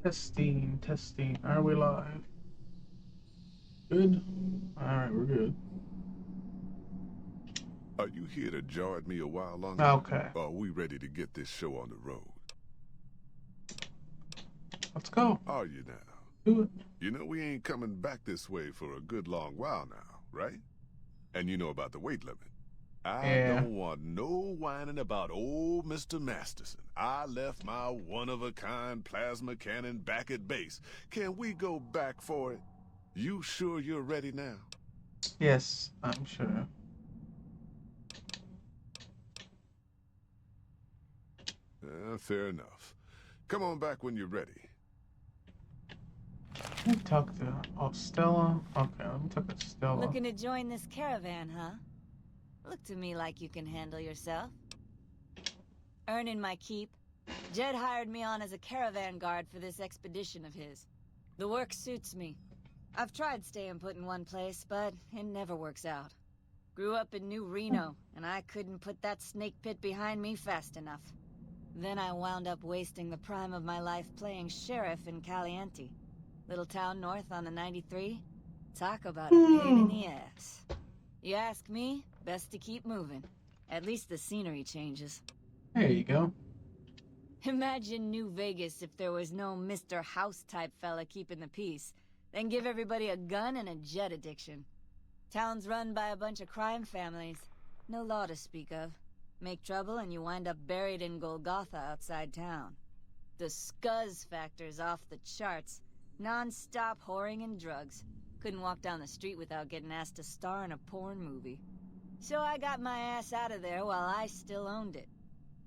Testing, testing. Are we live? Good? Alright, we're good. Are you here to join me a while longer? Okay. Or are we ready to get this show on the road? Let's go. Are you now? Do it. You know we ain't coming back this way for a good long while now, right? And you know about the weight limit. I Yeah. don't want no whining about old Mr. Masterson. I left my one-of-a-kind plasma cannon back at base. Can we go back for it? You sure you're ready now? Yes, I'm sure. Fair enough. Come on back when you're ready. Let me talk to Stella. Okay, let me talk to Stella. Looking to join this caravan, huh? Look to me like you can handle yourself. Earning my keep. Jed hired me on as a caravan guard for this expedition of his. The work suits me. I've tried staying put in one place, but it never works out. Grew up in New Reno, and I couldn't put that snake pit behind me fast enough. Then I wound up wasting the prime of my life playing sheriff in Caliente. Little town north on the 93. Talk about a pain in the ass. You ask me, best to keep moving. At least the scenery changes. There you go. Imagine New Vegas if there was no Mr. House-type fella keeping the peace. Then give everybody a gun and a jet addiction. Town's run by a bunch of crime families. No law to speak of. Make trouble and you wind up buried in Golgotha outside town. The scuzz factor's off the charts. Non-stop whoring and drugs. Couldn't walk down the street without getting asked to star in a porn movie. So I got my ass out of there while I still owned it.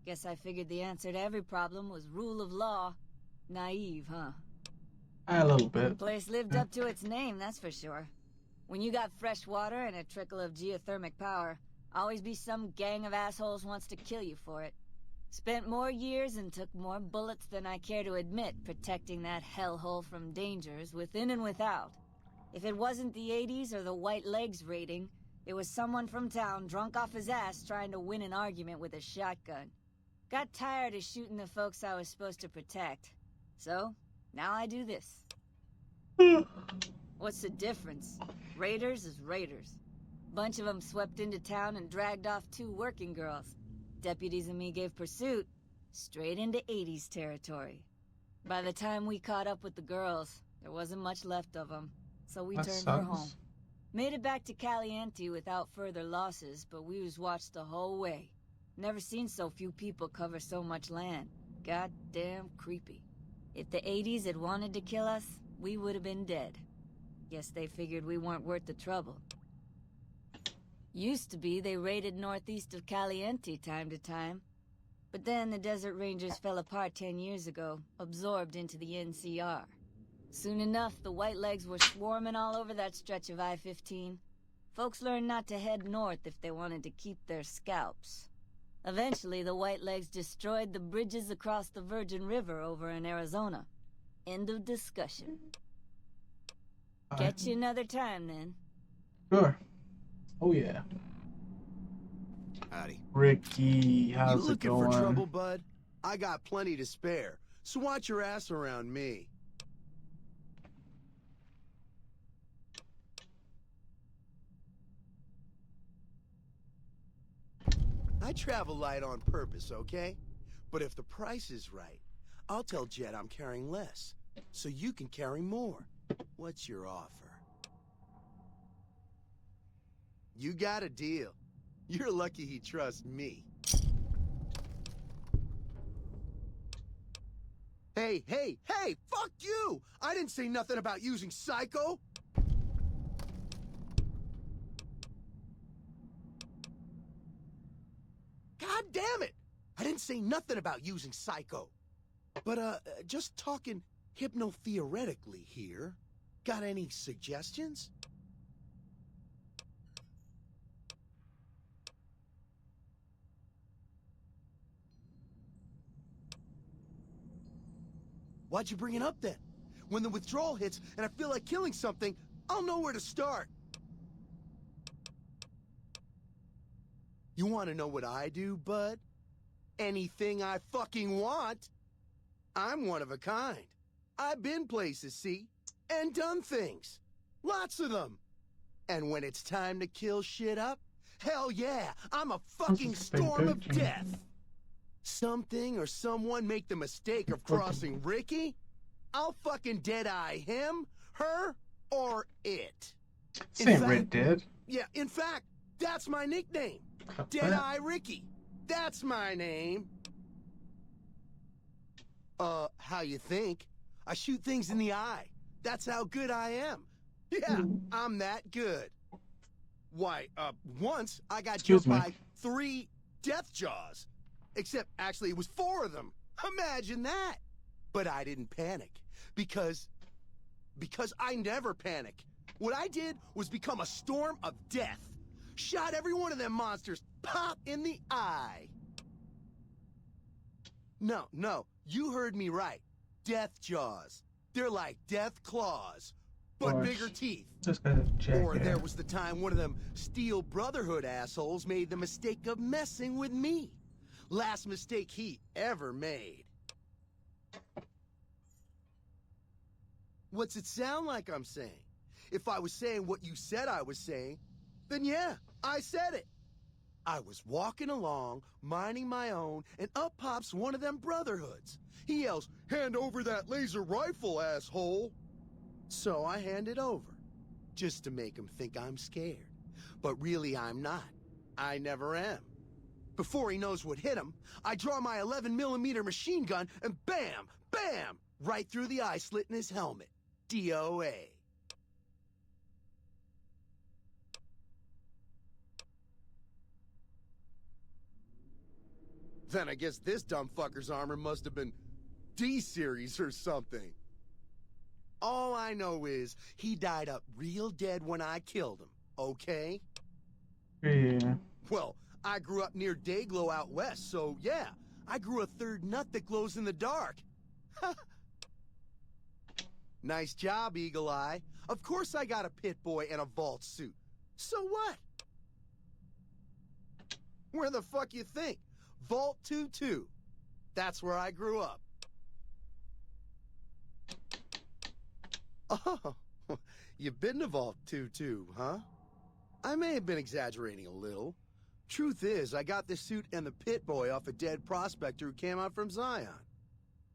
Guess I figured the answer to every problem was rule of law. Naive, huh? A little bit. Place lived up to its name, that's for sure. When you got fresh water and a trickle of geothermic power, always be some gang of assholes wants to kill you for it. Spent more years and took more bullets than I care to admit protecting that hellhole from dangers within and without. If it wasn't the 80s or the white legs raiding, it was someone from town drunk off his ass trying to win an argument with a shotgun. Got tired of shooting the folks I was supposed to protect. So, now I do this. What's the difference? Raiders is raiders. Bunch of them swept into town and dragged off 2 working girls. Deputies and me gave pursuit, straight into 80s territory. By the time we caught up with the girls, there wasn't much left of them, so we That turned sucks. for home. Made it back to Caliente without further losses, but we was watched the whole way. Never seen so few people cover so much land. Goddamn creepy. If the 80s had wanted to kill us, we would have been dead. Guess they figured we weren't worth the trouble. Used to be they raided northeast of Caliente time to time. But then the Desert Rangers fell apart 10 years ago, absorbed into the NCR. Soon enough, the White Legs were swarming all over that stretch of I-15. Folks learned not to head north if they wanted to keep their scalps. Eventually, the White Legs destroyed the bridges across the Virgin River over in Arizona. End of discussion. Catch you another time, then. Sure. Oh yeah. Howdy. Ricky, You how's it looking going? for trouble, bud? I got plenty to spare, so watch your ass around me. I travel light on purpose, okay? But if the price is right, I'll tell Jed I'm carrying less, so you can carry more. What's your offer? You got a deal. You're lucky he trusts me. Hey, hey, hey! Fuck you! I didn't say nothing about using Psycho! God damn it! I didn't say nothing about using Psycho. But, just talking hypno-theoretically here. Got any suggestions? Why'd you bring it up then? When the withdrawal hits and I feel like killing something, I'll know where to start. You want to know what I do, bud? Anything I fucking want. I'm one of a kind. I've been places, see? And done things. Lots of them. And when it's time to kill shit up, hell yeah, I'm a fucking storm of death. Something or someone make the mistake of crossing Ricky, I'll fucking dead-eye him, her, or it. Same Red Dead. Yeah, in fact, that's my nickname. Dead-Eye Ricky. That's my name. How you think? I shoot things in the eye. That's how good I am. Yeah, I'm that good. Why, once I got jumped by 3 death jaws. Except, actually, it was 4 of them. Imagine that. But I didn't panic. Because I never panic. What I did was become a storm of death. Shot every one of them monsters pop in the eye. No, you heard me right. Death jaws. They're like death claws, but bigger teeth. Or there was the time one of them Steel Brotherhood assholes made the mistake of messing with me. Last mistake he ever made. What's it sound like I'm saying? If I was saying what you said I was saying, then yeah, I said it. I was walking along, minding my own, and up pops one of them Brotherhoods. He yells, "Hand over that laser rifle, asshole!" So I hand it over, just to make him think I'm scared. But really I'm not. I never am. Before he knows what hit him, I draw my 11mm machine gun and bam, bam, right through the eye slit in his helmet. DOA. Then I guess this dumb fucker's armor must have been D-series or something. All I know is he died up real dead when I killed him, okay? Yeah. Well, I grew up near Dayglow out west, so yeah, I grew a 3rd nut that glows in the dark. Nice job, Eagle Eye. Of course I got a pit boy and a vault suit. So what? Where the fuck you think? Vault 2-2. That's where I grew up. Oh, you've been to Vault 2-2, huh? I may have been exaggerating a little. Truth is, I got this suit and the pit boy off a dead prospector who came out from Zion.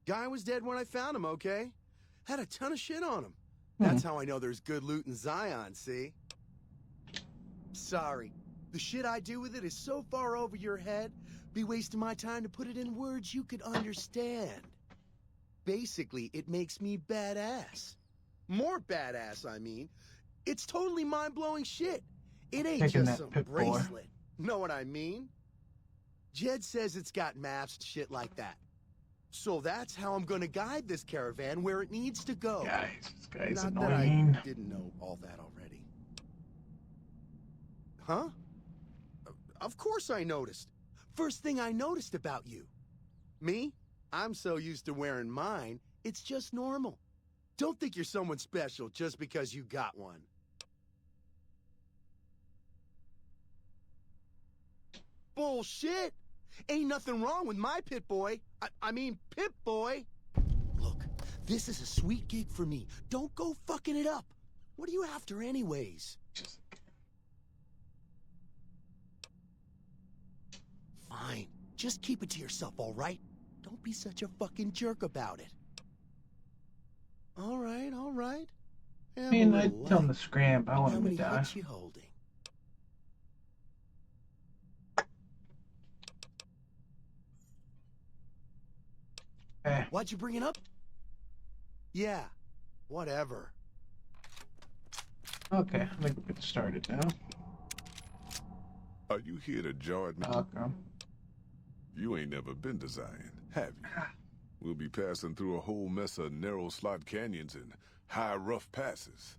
Guy was dead when I found him, okay? Had a ton of shit on him. That's how I know there's good loot in Zion, see? Sorry. The shit I do with it is so far over your head, be wasting my time to put it in words you could understand. Basically, it makes me badass. More badass, I mean. It's totally mind-blowing shit. It ain't just some bracelet. Know what I mean? Jed says it's got maps and shit like that. So that's how I'm gonna guide this caravan where it needs to go. Guys, this guy's Not annoying. that I didn't know all that already. Huh? Of course I noticed. First thing I noticed about you. Me? I'm so used to wearing mine, it's just normal. Don't think you're someone special just because you got one. Bullshit! Ain't nothing wrong with my pit boy. I mean, Pip Boy. Look, this is a sweet gig for me. Don't go fucking it up. What are you after anyways? Fine. Just keep it to yourself, all right? Don't be such a fucking jerk about it. All right, all right. I mean, I'd tell him to scram, but I want him to die. How many hits you holding? Why'd you bring it up? Yeah, whatever. Okay, I'm gonna get started now. Are you here to join me? Okay. You ain't never been to Zion, have you? We'll be passing through a whole mess of narrow slot canyons and high rough passes.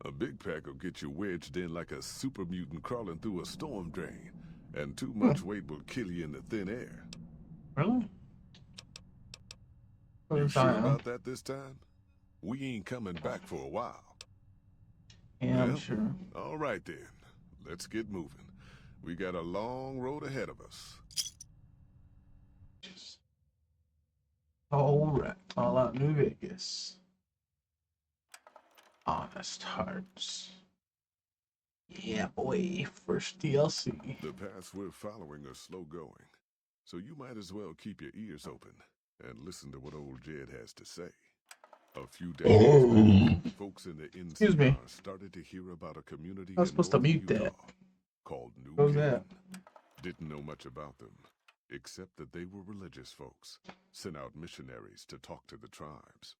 A big pack will get you wedged in like a super mutant crawling through a storm drain, and too much weight will kill you in the thin air. Really? You sure about that this time? We ain't coming back for a while. Yeah, I'm sure. All right then, let's get moving. We got a long road ahead of us. Alright, all out New Vegas. Honest Hearts. Yeah, boy. First DLC. The paths we're following are slow going, so you might as well keep your ears open and listen to what old Jed has to say. A few decades back, folks in the Excuse me. NCR started to hear about a community I was in supposed to northern mute Utah that. called New What was Canaan. that? Didn't know much about them, except that they were religious folks, sent out missionaries to talk to the tribes.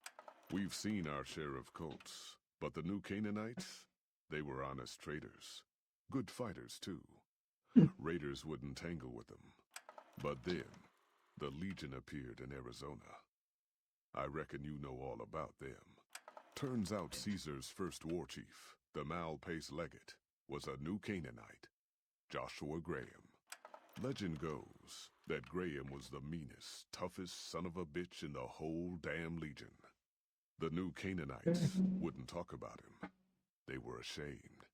We've seen our share of cults, but the New Canaanites, they were honest traders. Good fighters, too. Raiders wouldn't tangle with them. But then, the Legion appeared in Arizona. I reckon you know all about them. Turns out Caesar's first war chief, the Malpace Legate, was a New Canaanite, Joshua Graham. Legend goes that Graham was the meanest, toughest son of a bitch in the whole damn Legion. The New Canaanites wouldn't talk about him. They were ashamed.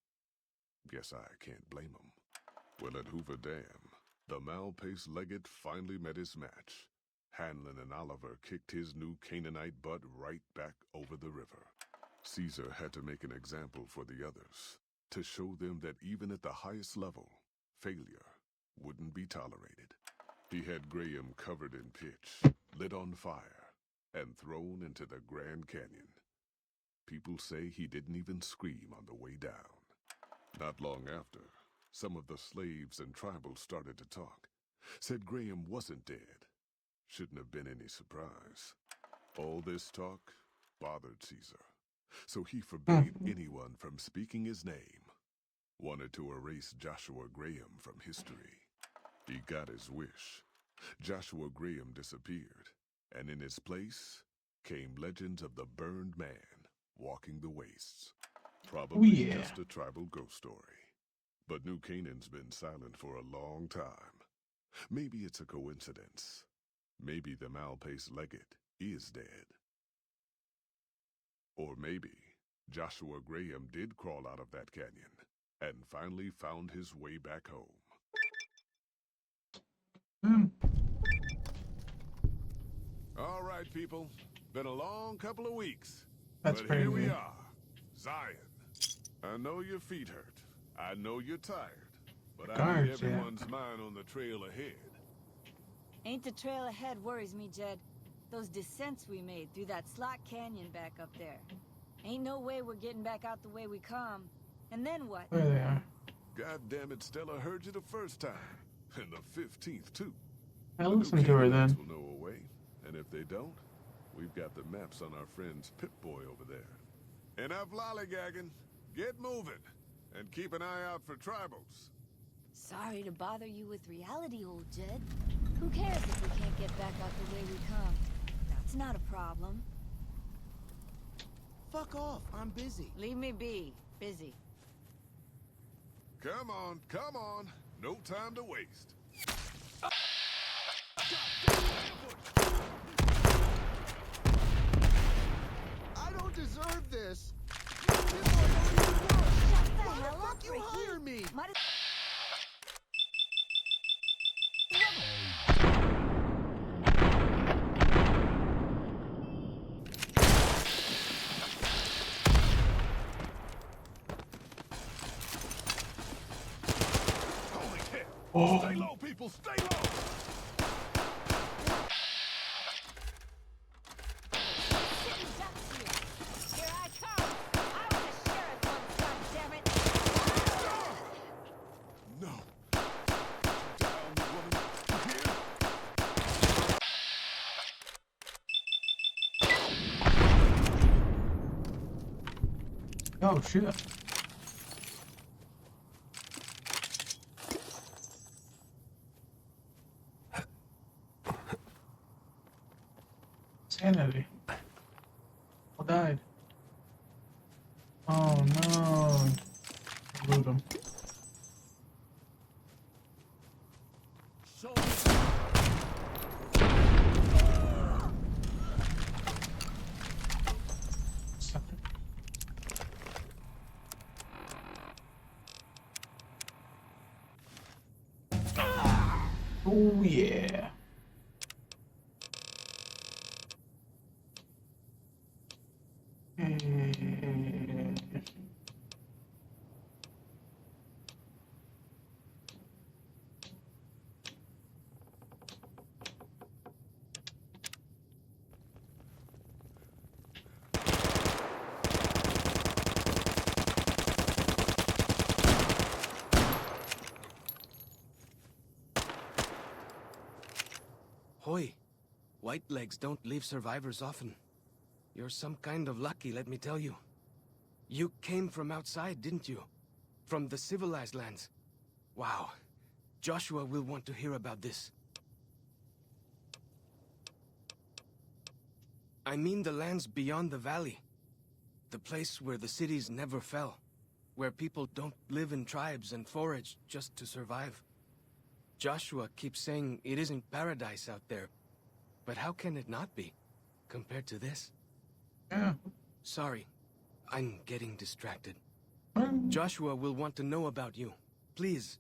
Guess I can't blame them. Well, at Hoover Dam, the Malpace Legate finally met his match. Hanlon and Oliver kicked his New Canaanite butt right back over the river. Caesar had to make an example for the others, to show them that even at the highest level, failure wouldn't be tolerated. He had Graham covered in pitch, lit on fire, and thrown into the Grand Canyon. People say he didn't even scream on the way down. Not long after, some of the slaves and tribals started to talk. Said Graham wasn't dead. Shouldn't have been any surprise. All this talk bothered Caesar, so he forbade anyone from speaking his name. Wanted to erase Joshua Graham from history. He got his wish. Joshua Graham disappeared, and in his place came legends of the burned man walking the wastes. Probably just a tribal ghost story. But New Canaan's been silent for a long time. Maybe it's a coincidence. Maybe the Malpace Legate is dead. Or maybe Joshua Graham did crawl out of that canyon and finally found his way back home. All right, people. Been a long couple of weeks. That's but here we crazy. are. Zion. I know your feet hurt. I know you're tired. But I need everyone's mind on the trail ahead. Ain't the trail ahead worries me, Jed. Those descents we made through that slot canyon back up there. Ain't no way we're getting back out the way we come. And then what? There they are. God damn it, Stella heard you the first time. And the 15th, too. I'll listen to her then. Will know a way. And if they don't, we've got the maps on our friend's Pip-Boy over there. Enough lollygagging. Get moving. And keep an eye out for tribals. Sorry to bother you with reality, old Jed. Who cares if we can't get back out the way we come? That's not a problem. Fuck off, I'm busy. Leave me be. Busy. Come on, come on. No time to waste. I don't deserve this. You people I don't even want. Shut the Why hell the fuck up, you Ricky. hire me? Might as Holy shit! Oh. Stay low, people, stay low! sitting ducks here. Here I come. I was a sheriff once, goddammit. No. Down, woman. You hear? Oh shit. Sanity. All died. Oh no. Loot him. Oh yeah. Hoi, Whitelegs don't leave survivors often. You're some kind of lucky, let me tell you. You came from outside, didn't you? From the civilized lands. Wow. Joshua will want to hear about this. I mean the lands beyond the valley. The place where the cities never fell. Where people don't live in tribes and forage just to survive. Joshua keeps saying it isn't paradise out there. But how can it not be, compared to this? Yeah. Sorry, I'm getting distracted. Um, Joshua will want to know about you. Please,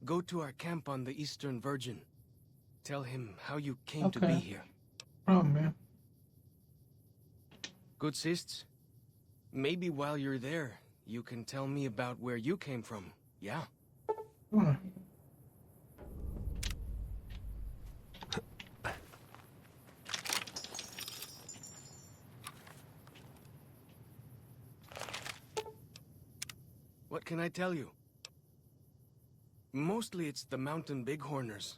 go to our camp on the Eastern Virgin. Tell him how you came to be Okay. here. Oh, man. Good sists. Maybe while you're there, you can tell me about where you came from, yeah? Huh. What can I tell you? Mostly it's the mountain bighorners.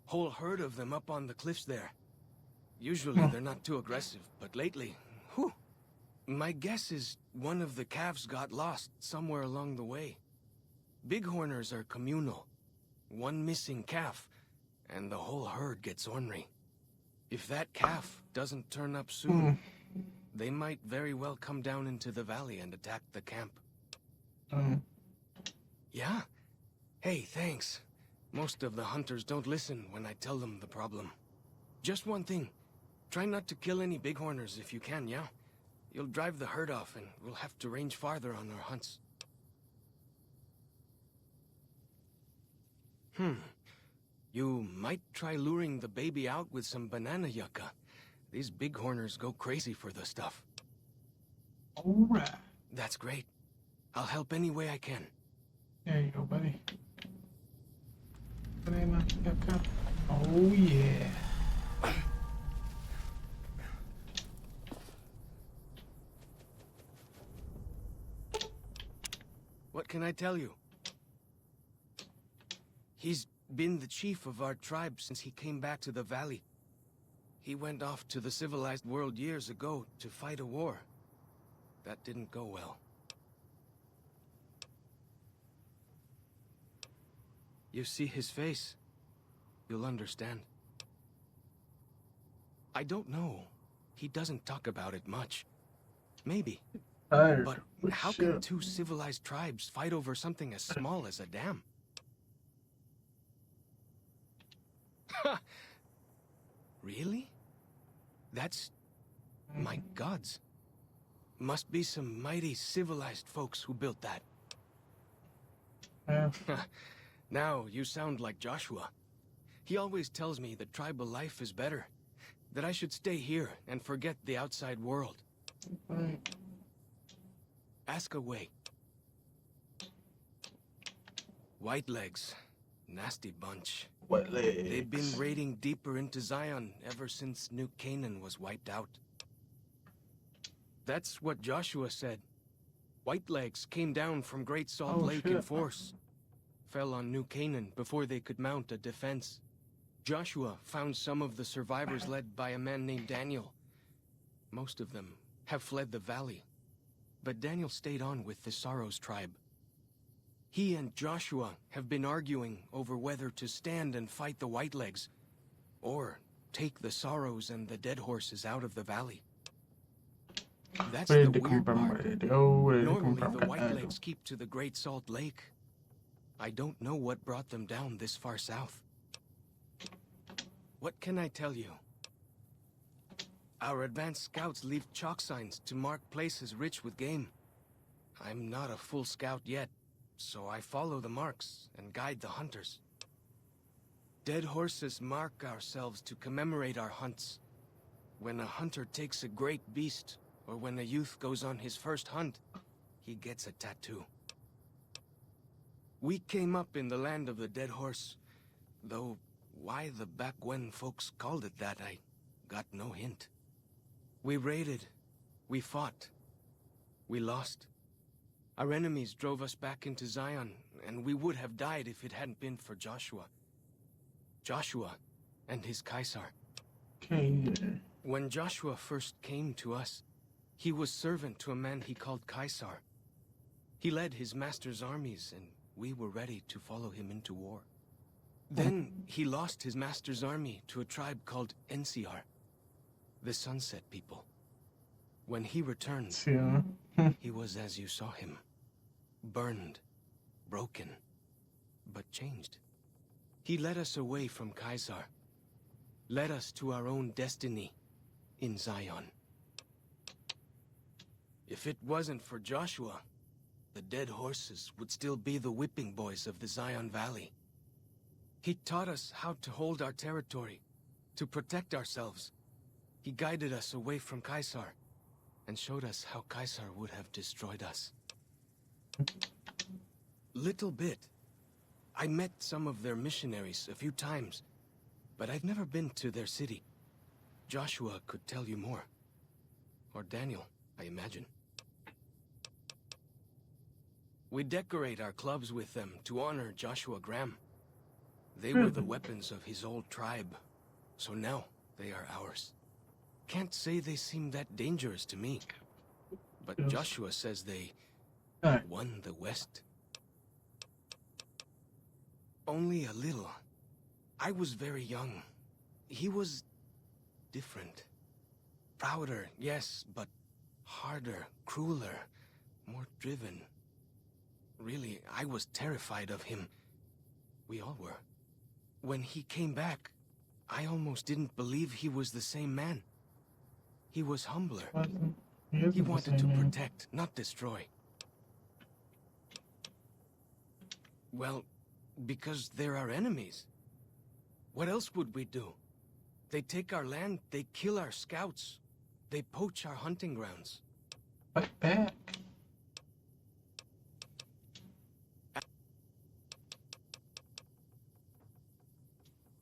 Whole herd of them up on the cliffs there. Usually they're not too aggressive, but lately, whew. My guess is one of the calves got lost somewhere along the way. Bighorners are communal. One missing calf, and the whole herd gets ornery. If that calf doesn't turn up soon, they might very well come down into the valley and attack the camp. Yeah? Hey, thanks. Most of the hunters don't listen when I tell them the problem. Just one thing. Try not to kill any bighorners if you can, yeah? You'll drive the herd off and we'll have to range farther on our hunts. You might try luring the baby out with some banana yucca. These bighorners go crazy for the stuff. Alright. That's great. I'll help any way I can. There you go, buddy. Banana yucca. Oh, yeah. What can I tell you? He's been the chief of our tribe since he came back to the valley. He went off to the civilized world years ago to fight a war. That didn't go well. You see his face, you'll understand. I don't know. He doesn't talk about it much. Maybe. Tired. But Good how shit. can two civilized tribes fight over something as small as a dam? Really? That's... my gods. Must be some mighty civilized folks who built that. Yeah. Now you sound like Joshua. He always tells me that tribal life is better. That I should stay here and forget the outside world. Right. Ask away. Whitelegs. Nasty bunch. What legs? They've been raiding deeper into Zion ever since New Canaan was wiped out. That's what Joshua said. Whitelegs came down from Great Salt Lake in shit. force. Fell on New Canaan before they could mount a defense. Joshua found some of the survivors led by a man named Daniel. Most of them have fled the valley. But Daniel stayed on with the Sorrows tribe. He and Joshua have been arguing over whether to stand and fight the Whitelegs, or take the Sorrows and the Dead Horses out of the valley. That's Where the did they come weird from? part. Where did they go? Where did they come Normally from? the God, Whitelegs keep to the Great Salt Lake. I don't know what brought them down this far south. What can I tell you? Our advanced scouts leave chalk signs to mark places rich with game. I'm not a full scout yet, so I follow the marks and guide the hunters. Dead horses mark ourselves to commemorate our hunts. When a hunter takes a great beast, or when a youth goes on his first hunt, he gets a tattoo. We came up in the land of the dead horse, though why the back when folks called it that, I got no hint. We raided, we fought, we lost. Our enemies drove us back into Zion, and we would have died if it hadn't been for Joshua. Joshua and his Kaisar. Okay. When Joshua first came to us, he was servant to a man he called Caesar. He led his master's armies, and we were ready to follow him into war. Then he lost his master's army to a tribe called NCR, the Sunset People. When he returned, Yeah. he was as you saw him. Burned, broken, but changed. He led us away from Caesar, led us to our own destiny in Zion. If it wasn't for Joshua, the dead horses would still be the whipping boys of the Zion Valley. He taught us how to hold our territory, to protect ourselves. He guided us away from Caesar, and showed us how Caesar would have destroyed us. Little bit. I met some of their missionaries a few times, but I've never been to their city. Joshua could tell you more. Or Daniel, I imagine. We decorate our clubs with them to honor Joshua Graham. They were the weapons of his old tribe, so now they are ours. Can't say they seem that dangerous to me, but Yes. Joshua says they won the West. Only a little. I was very young. He was different. Prouder, yes, but harder, crueler, more driven. Really, I was terrified of him. We all were. When he came back, I almost didn't believe he was the same man. He was humbler. He wanted to protect, not destroy. Well, because they're our enemies. What else would we do? They take our land, they kill our scouts, they poach our hunting grounds. Fight back.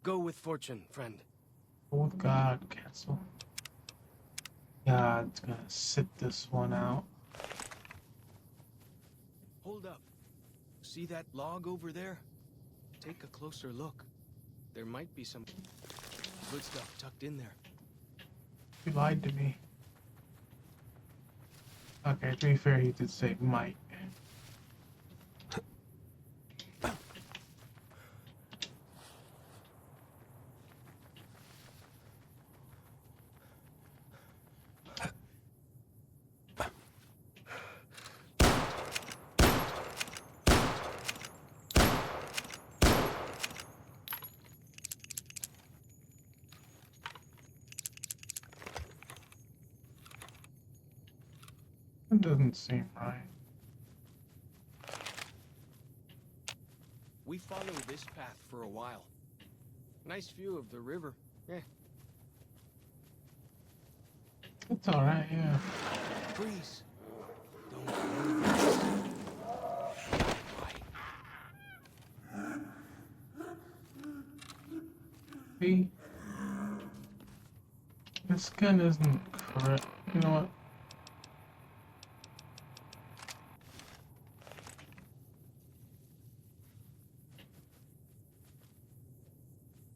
Go with fortune, friend. Old God, cancel. God's gonna sit this one out. Hold up. See that log over there? Take a closer look. There might be some good stuff tucked in there. He lied to me. Okay, to be fair, he did say might. It doesn't seem right. We follow this path for a while. Nice view of the river. Yeah. It's alright, yeah. Freeze. Don't move. See? This gun isn't correct. You know what?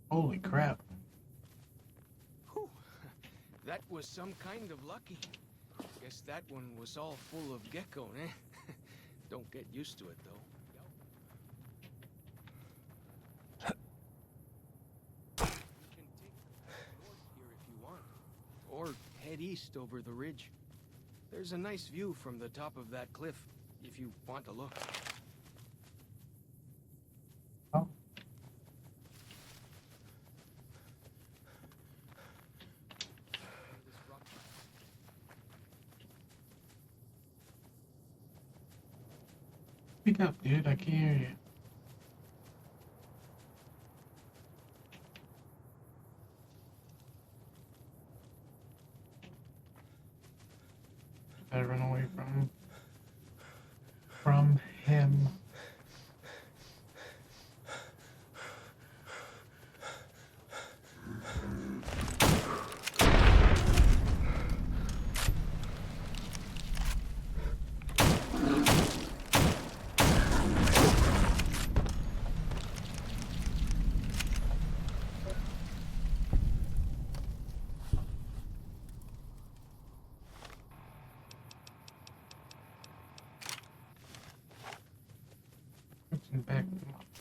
Holy crap. Whew. That was some kind of lucky. Guess that one was all full of gecko, eh? Don't get used to it, though. You can take north here if you want, or head east over the ridge. There's a nice view from the top of that cliff, if you want to look. Oh. Speak up, dude. I can't hear you. I run away from him.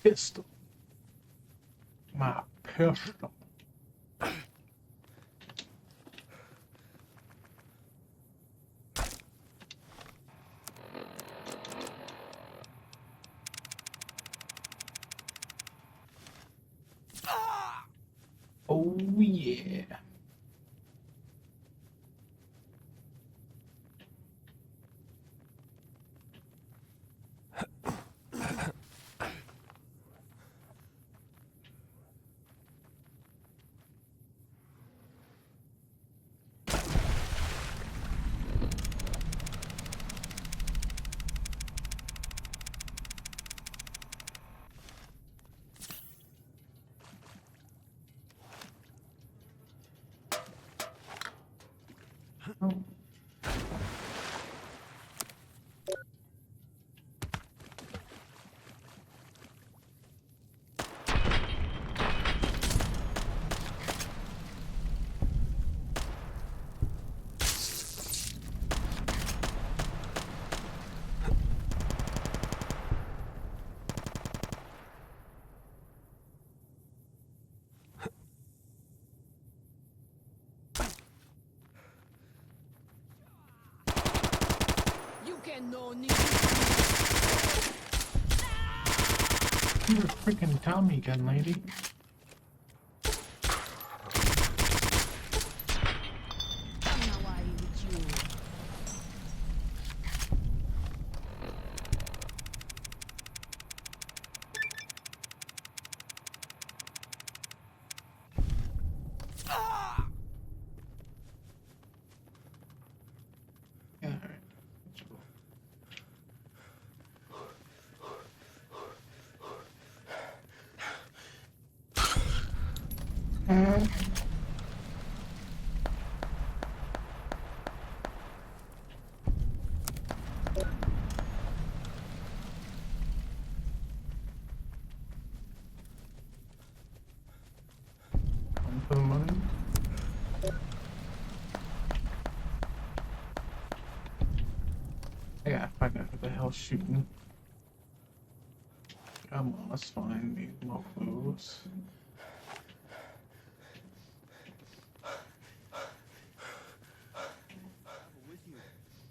pistol. My pistol. Oh yeah. Oh. You're a freaking Tommy gun lady. Yeah, all right. On for the money. I gotta find out who the hell's shooting. Come on, let's find these mofos. With you,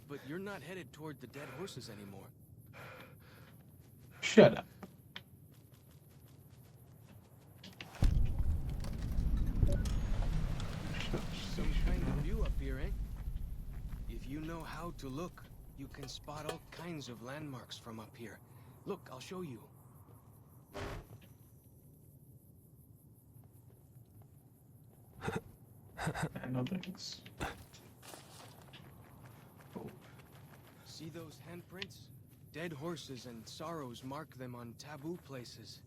but you're not headed toward the dead horses anymore. Shut up. Some kind of view up here, eh? If you know how to look, you can spot all kinds of landmarks from up here. Look, I'll show you. No thanks. Oh. See those handprints? Dead horses and sorrows mark them on taboo places.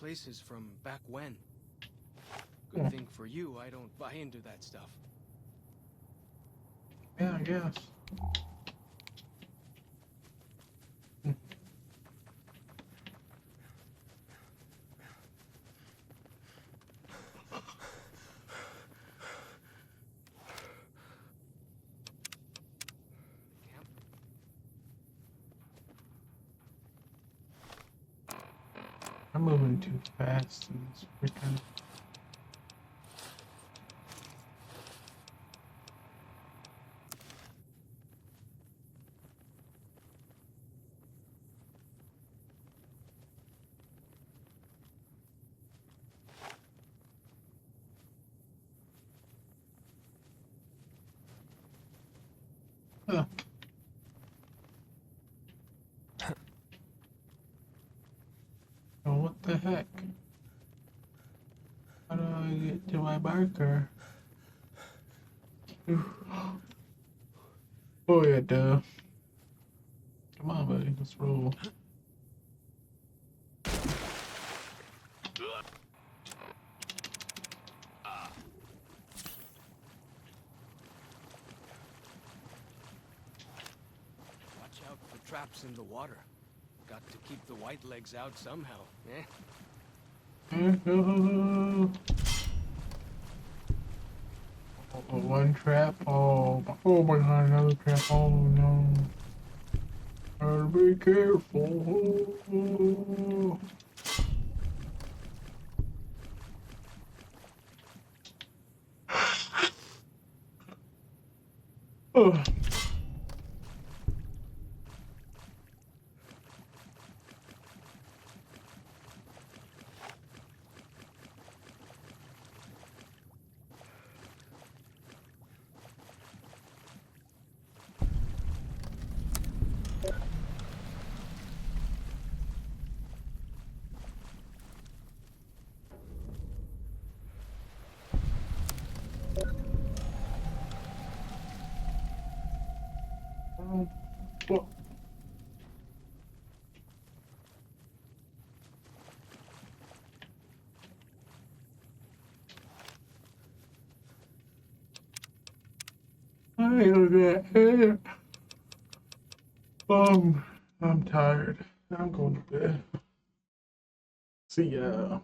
Places from back when. Good thing for you, I don't buy into that stuff. Yeah, I guess. I'm moving too fast and it's freaking. Huh. Oh, what the heck? How do I get to my marker? Oh yeah, duh. Come on, buddy, let's roll. Watch out for traps in the water. Got to keep the white legs out somehow, eh? Oh, one trap. Oh my god, another trap. Oh no. Gotta be careful. Oh. Well, I look at it. I'm tired. I'm going to bed. See ya.